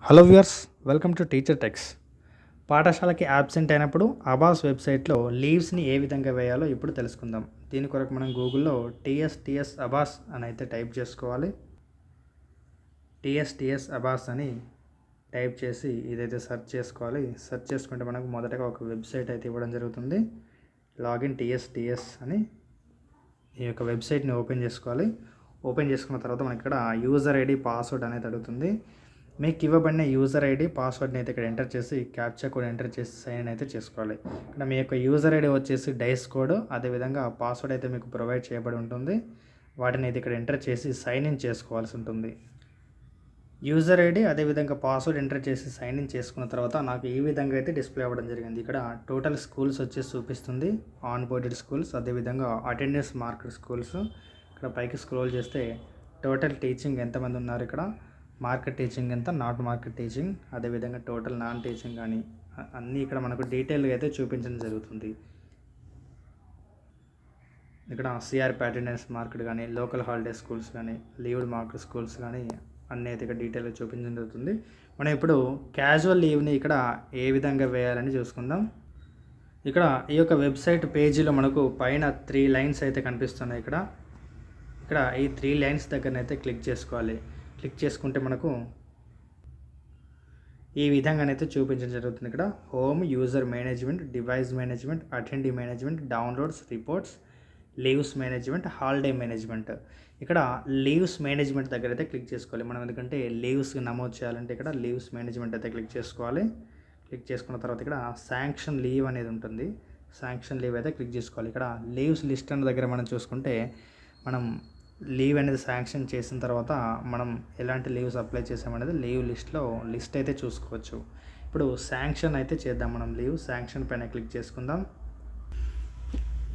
Hello viewers, welcome to teacher techs. పాఠశాలకి absent అయినప్పుడు AEBAS వెబ్సైట్లో లీవ్స్ని ఏ విధంగా వేయాలో ఇప్పుడు తెలుసుకుందాం. దీని కొరకు మనం గూగుల్లో టీఎస్ అబాస్ అని అయితే టైప్ చేసుకోవాలి. టీఎస్ అబాస్ అని టైప్ చేసి ఇదైతే సెర్చ్ చేసుకోవాలి. సెర్చ్ చేసుకుంటే మనకు మొదటగా ఒక వెబ్సైట్ అయితే ఇవ్వడం జరుగుతుంది. లాగిన్ టీఎస్ అని ఈ యొక్క వెబ్సైట్ని ఓపెన్ చేసుకోవాలి. ఓపెన్ చేసుకున్న తర్వాత మనకి ఇక్కడ యూజర్ ఐడి పాస్వర్డ్ అనేది అడుగుతుంది. మీకు ఇవ్వబడిన యూజర్ ఐడి పాస్వర్డ్ని అయితే ఇక్కడ ఎంటర్ చేసి క్యాప్చా కోడ్ ఎంటర్ చేసి సైన్ ఇన్ అయితే చేసుకోవాలి. ఇక్కడ మీ యొక్క యూజర్ ఐడి వచ్చేసి డైస్ కోడ్, అదేవిధంగా పాస్వర్డ్ అయితే మీకు ప్రొవైడ్ చేయబడి ఉంటుంది. వాటిని అయితే ఇక్కడ ఎంటర్ చేసి సైన్ ఇన్ చేసుకోవాల్సి ఉంటుంది. యూజర్ ఐడి అదేవిధంగా పాస్వర్డ్ ఎంటర్ చేసి సైన్ ఇన్ చేసుకున్న తర్వాత నాకు ఈ విధంగా అయితే డిస్ప్లే అవ్వడం జరిగింది. ఇక్కడ టోటల్ స్కూల్స్ వచ్చేసి చూపిస్తుంది, ఆన్ బోర్డెడ్ స్కూల్స్, అదేవిధంగా అటెండెన్స్ మార్క్డ్ స్కూల్స్. ఇక్కడ పైకి స్క్రోల్ చేస్తే టోటల్ టీచింగ్ ఎంతమంది ఉన్నారు, ఇక్కడ మార్కెట్ టీచింగ్ ఎంత, నాట్ మార్కెట్ టీచింగ్, అదేవిధంగా టోటల్ నాన్ టీచింగ్ కానీ అన్నీ ఇక్కడ మనకు డీటెయిల్గా అయితే చూపించడం జరుగుతుంది. ఇక్కడ సిఆర్పి అటెండెన్స్ మార్కెట్ కానీ, లోకల్ హాలిడే స్కూల్స్ కానీ, లీవ్డ్ మార్కెట్ స్కూల్స్ కానీ అన్నీ అయితే ఇక్కడ డీటెయిల్గా చూపించడం జరుగుతుంది. మనం ఇప్పుడు క్యాజువల్ లీవ్ని ఇక్కడ ఏ విధంగా వేయాలని చూసుకుందాం. ఇక్కడ ఈ యొక్క వెబ్సైట్ పేజీలో మనకు పైన 3 లైన్స్ అయితే కనిపిస్తున్నాయి. ఇక్కడ ఈ 3 లైన్స్ దగ్గరనైతే క్లిక్ చేసుకోవాలి. క్లిక్ చేసుకుంటే మనకు ఈ విధంగానైతే చూపించడం జరుగుతుంది. ఇక్కడ home, user management, device management, attendee management, downloads, reports, leaves management, holiday management. ఇక్కడ లీవ్స్ మేనేజ్మెంట్ దగ్గర అయితే క్లిక్ చేసుకోవాలి మనం, ఎందుకంటే లీవ్స్ నమోదు చేయాలంటే ఇక్కడ లీవ్స్ మేనేజ్మెంట్ అయితే క్లిక్ చేసుకోవాలి. క్లిక్ చేసుకున్న తర్వాత ఇక్కడ శాంక్షన్ లీవ్ అనేది ఉంటుంది. శాంక్షన్ లీవ్ అయితే క్లిక్ చేసుకోవాలి. ఇక్కడ లీవ్స్ లిస్ట్ అనే దగ్గర మనం చూసుకుంటే మనం లీవ్ అనేది శాంక్షన్ చేసిన తర్వాత మనం ఎలాంటి లీవ్స్ అప్లై చేసామనేది లీవ్ లిస్ట్ అయితే చూసుకోవచ్చు. ఇప్పుడు శాంక్షన్ అయితే చేద్దాం. మనం లీవ్ శాంక్షన్ పైన క్లిక్ చేసుకుందాం.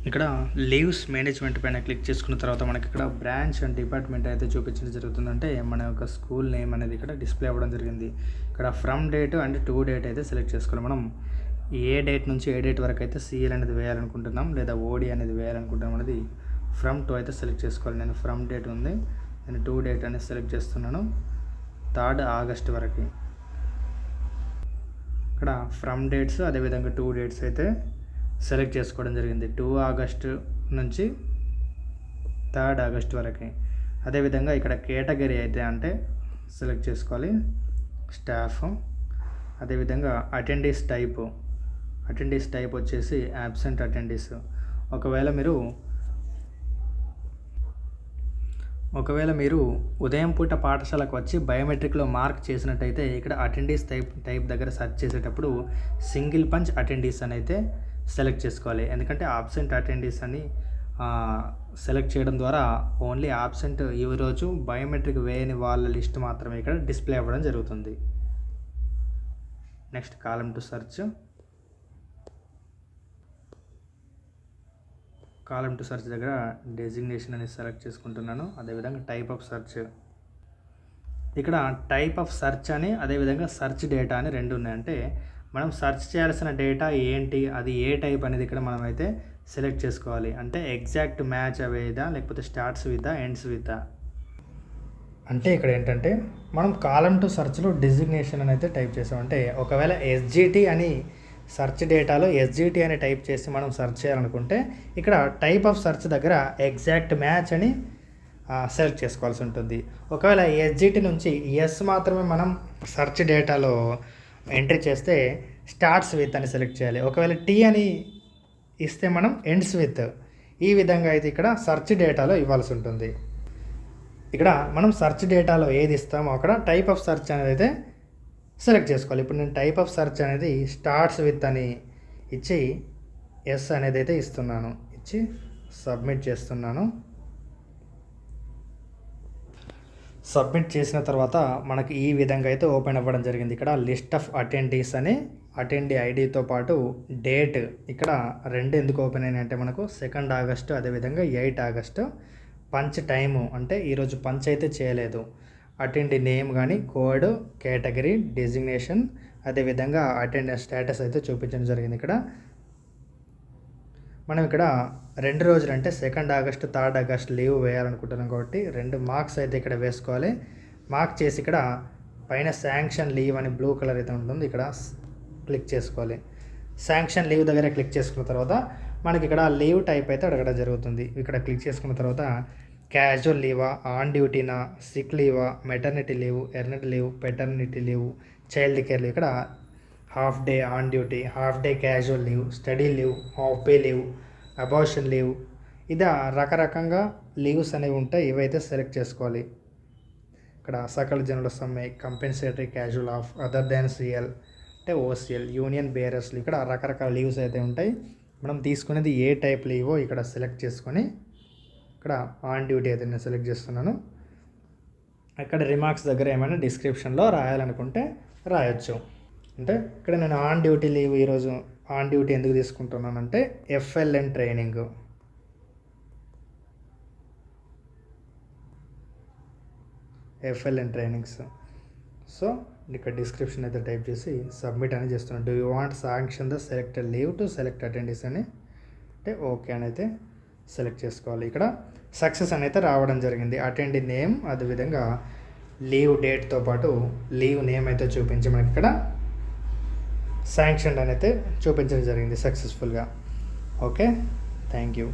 ఇక్కడ లీవ్స్ మేనేజ్మెంట్ పైన క్లిక్ చేసుకున్న తర్వాత మనకి ఇక్కడ బ్రాంచ్ అండ్ డిపార్ట్మెంట్ అయితే చూపించడం జరుగుతుందంటే మన యొక్క స్కూల్ నేమ్ అనేది ఇక్కడ డిస్ప్లే అవ్వడం జరిగింది. ఇక్కడ from date and to date అయితే సెలెక్ట్ చేసుకోవాలి. మనం ఏ డేట్ నుంచి ఏ డేట్ వరకు అయితే సిఎల్ అనేది వేయాలనుకుంటున్నాం లేదా ఓడి అనేది వేయాలనుకుంటున్నాం అనేది ఫ్రమ్ టు అయితే సెలెక్ట్ చేసుకోవాలి. నేను ఫ్రమ్ డేట్ ఉంది, నేను టు డేట్ అనేది సెలెక్ట్ చేస్తున్నాను. 3rd ఆగస్ట్ వరకు ఇక్కడ ఫ్రమ్ డేట్స్ అదేవిధంగా 2 డేట్స్ అయితే సెలెక్ట్ చేసుకోవడం జరిగింది. 2 ఆగస్టు నుంచి 3rd ఆగస్ట్ వరకు. అదేవిధంగా ఇక్కడ కేటగిరీ అయితే అంటే సెలెక్ట్ చేసుకోవాలి, స్టాఫ్. అదేవిధంగా అటెండీస్ టైప్ వచ్చేసి యాబ్సెంట్ అటెండీస్. ఒకవేళ మీరు ఉదయం పూట పాఠశాలకు వచ్చి బయోమెట్రిక్లో మార్క్ చేసినట్టయితే ఇక్కడ అటెండీస్ టైప్ దగ్గర సెర్చ్ చేసేటప్పుడు సింగిల్ పంచ్ అటెండీస్ అని అయితే సెలెక్ట్ చేసుకోవాలి. ఎందుకంటే ఆబ్సెంట్ అటెండీస్ అని సెలెక్ట్ చేయడం ద్వారా ఓన్లీ ఆబ్సెంట్ ఈ రోజు బయోమెట్రిక్ వేయని వాళ్ళ లిస్ట్ మాత్రమే ఇక్కడ డిస్ప్లే అవ్వడం జరుగుతుంది. నెక్స్ట్ కాలమ్ టు సెర్చ్ దగ్గర డెసిగ్నేషన్ అనేది సెలెక్ట్ చేసుకుంటున్నాను. అదేవిధంగా టైప్ ఆఫ్ సెర్చ్, ఇక్కడ టైప్ ఆఫ్ సెర్చ్ అని అదేవిధంగా సెర్చ్ డేటా అని 2 ఉన్నాయి. అంటే మనం సెర్చ్ చేయాల్సిన డేటా ఏంటి, అది ఏ టైప్ అనేది ఇక్కడ మనం అయితే సెలెక్ట్ చేసుకోవాలి. అంటే ఎగ్జాక్ట్ మ్యాచ్ అవేదా లేకపోతే స్టార్ట్స్ విత్ ఎండ్స్ విత్. అంటే ఇక్కడ ఏంటంటే మనం కాలమ్ టు సెర్చ్లో డెసిగ్నేషన్ అని అయితే టైప్ చేసామంటే ఒకవేళ ఎస్జిటి అని సెర్చ్ డేటాలో ఎస్జిటి అని టైప్ చేసి మనం సెర్చ్ చేయాలనుకుంటే ఇక్కడ టైప్ ఆఫ్ సెర్చ్ దగ్గర ఎగ్జాక్ట్ మ్యాచ్ అని సెలెక్ట్ చేసుకోవాల్సి ఉంటుంది. ఒకవేళ ఎస్జిటి నుంచి ఎస్ మాత్రమే మనం సెర్చ్ డేటాలో ఎంట్రీ చేస్తే స్టార్ట్స్ విత్ అని సెలెక్ట్ చేయాలి. ఒకవేళ టీ అని ఇస్తే మనం ఎండ్స్ విత్. ఈ విధంగా అయితే ఇక్కడ సెర్చ్ డేటాలో ఇవ్వాల్సి ఉంటుంది. ఇక్కడ మనం సెర్చ్ డేటాలో ఏది ఇస్తామో అక్కడ టైప్ ఆఫ్ సెర్చ్ అనేది అయితే సెలెక్ట్ చేసుకోవాలి. ఇప్పుడు నేను టైప్ ఆఫ్ సెర్చ్ అనేది స్టార్ట్స్ విత్ అని ఇచ్చి ఎస్ అనేది అయితే ఇస్తున్నాను, ఇచ్చి సబ్మిట్ చేస్తున్నాను. సబ్మిట్ చేసిన తర్వాత మనకి ఈ విధంగా అయితే ఓపెన్ అవ్వడం జరిగింది. ఇక్కడ లిస్ట్ ఆఫ్ అటెండీస్ అని అటెండీ ఐడితో పాటు డేట్ ఇక్కడ 2 ఎందుకు ఓపెన్ అయినాయి అంటే మనకు 2nd ఆగస్టు అదేవిధంగా 8 ఆగస్టు. పంచ్ టైము అంటే ఈరోజు పంచ్ అయితే చేయలేదు. అటెండీ నేమ్ కానీ, కోడ్, కేటగిరీ, డెసిగ్నేషన్, అదేవిధంగా అటెండెన్స్ స్టేటస్ అయితే చూపించడం జరిగింది. ఇక్కడ మనం ఇక్కడ 2 రోజులు అంటే 2nd August 3rd August leave వేయాలనుకుంటున్నాం కాబట్టి 2 మార్క్స్ అయితే ఇక్కడ వేసుకోవాలి. మార్క్ చేసి ఇక్కడ పైన శాంక్షన్ లీవ్ అని బ్లూ కలర్ అయితే ఉంటుంది, ఇక్కడ క్లిక్ చేసుకోవాలి. శాంక్షన్ లీవ్ దగ్గర క్లిక్ చేసుకున్న తర్వాత మనకి ఇక్కడ లీవ్ టైప్ అయితే అడగడం జరుగుతుంది. ఇక్కడ క్లిక్ చేసుకున్న తర్వాత క్యాజువల్ లీవా, ఆన్ డ్యూటీనా, సిక్ లీవా, మెటర్నిటీ లీవ్, ఎర్నటీ leave, paternity leave, child care leave. ఇక్కడ half day on duty, half day casual leave, study leave, half pay leave, abortion leave, ఇది రకరకంగా లీవ్స్ అనేవి ఉంటాయి. ఇవైతే సెలెక్ట్ చేసుకోవాలి. ఇక్కడ సకల జనుల సమ్మె, compensatory casual of, other than CL అంటే ఓసిఎల్, యూనియన్ బేరర్స్, ఇక్కడ రకరకాల లీవ్స్ అయితే ఉంటాయి. మనం తీసుకునేది ఏ టైప్ లీవో ఇక్కడ సెలెక్ట్ చేసుకొని ఇక్కడ ఆన్ డ్యూటీ అయితే నేను సెలెక్ట్ చేస్తున్నాను. ఇక్కడ రిమార్క్స్ దగ్గర ఏమైనా డిస్క్రిప్షన్లో రాయాలనుకుంటే రాయొచ్చు. అంటే ఇక్కడ నేను ఆన్ డ్యూటీ లీవ్ ఈరోజు ఆన్ డ్యూటీ ఎందుకు తీసుకుంటున్నానంటే FLN training, FLN trainings. So ఇక్కడ డిస్క్రిప్షన్ అయితే టైప్ చేసి సబ్మిట్ అని చేస్తున్నాను. Do you want sanction the selected leave to select attendees అని అంటే ఓకే అని అయితే సెలెక్ట్ చేసుకోవాలి. ఇక్కడ సక్సెస్ అని అయితే రావడం జరిగింది. అటెండీ నేమ్, అదేవిధంగా లీవ్ డేట్తో పాటు లీవ్ నేమ్ అయితే చూపించి మనకి ఇక్కడ శాంక్షన్ అని అయితే చూపించడం జరిగింది సక్సెస్ఫుల్గా. Okay, thank you.